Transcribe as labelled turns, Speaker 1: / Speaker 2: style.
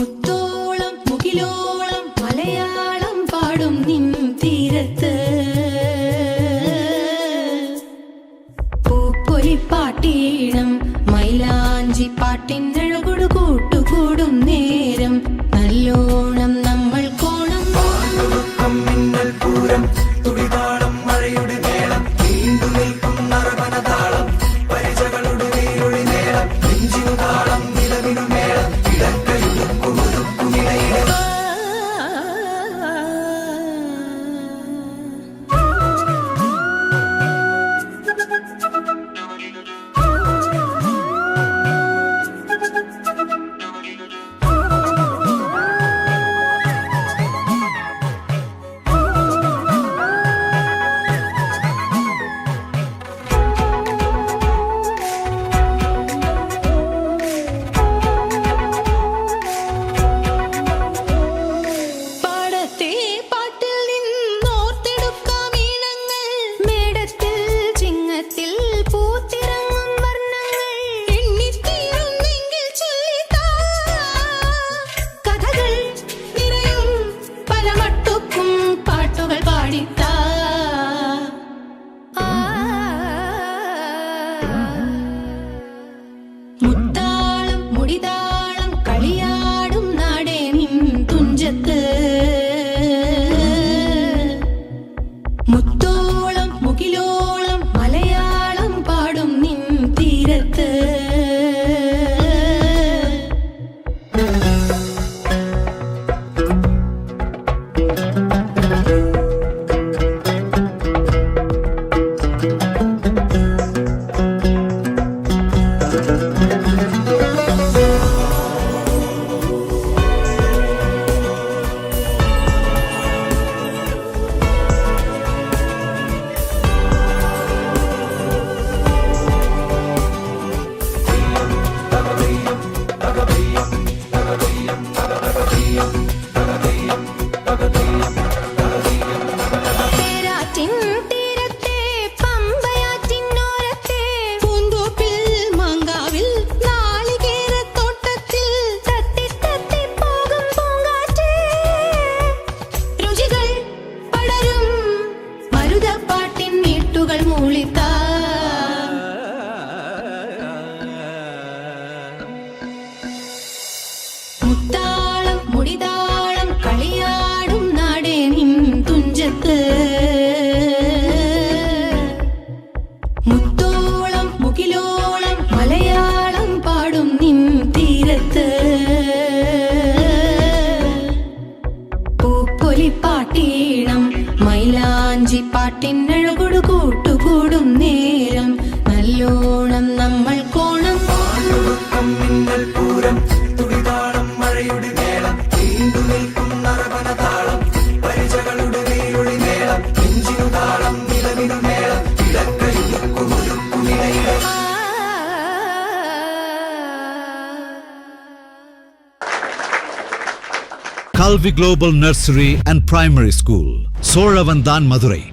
Speaker 1: മുത്തോളം മുകിലോളം മലയാളം പാടും നിൻ തീരത്ത് പൂപ്പൊലിപ്പാട്ടീണം മൈലാഞ്ചി പാട്ടിനഴകൊടു കൂട്ടുകൂടും നേരം നല്ലോണം നമ്മൾ കോണം
Speaker 2: മിന്നൽ പൂരം തുടിതാളം മഴയുടെ മേളം നീണ്ടു നിൽക്കും നറവനതാളം പരിചകളുടെ നീരൊളി നേളം നെഞ്ചിനു താളം നിലവിനു മേളം ഇടക്കയുടുക്കുമിടയിലെ
Speaker 1: മുത്താളം മുടിതാളം കളിയാടും നാടേ നിൻ തുഞ്ചത്ത് മുത്തോളം മുകിലോളം മലയാളം പാടും നിൻ തീരത്ത് മുത്താളം മുടിതാളം കളിയാടും നാടേ നിൻ തുഞ്ചത്ത് മുത്തോളം മുകിലോളം മലയാളം പാടും നിൻ തീരത്ത് പൂപ്പൊലിപ്പാട്ടീണം മൈലാഞ്ചി പാട്ടിനഴകൊടു കൂട്ടുകൂടും നേരം നല്ലോണം നമ്മൾ കോണം
Speaker 2: മിന്നൽ പൂരം തുടിതാളം മഴയുടെ മേളം നീണ്ടു നിൽക്കും നറവനതാളം പരിചകളുടെ നീരൊളി നേളം നെഞ്ചിനു താളം നിലവിനു മേളം ഇടക്കയുടുക്കുമിടയിലെ
Speaker 3: Kalvi Global Nursery and Primary School, Sholavandhan, Madurai.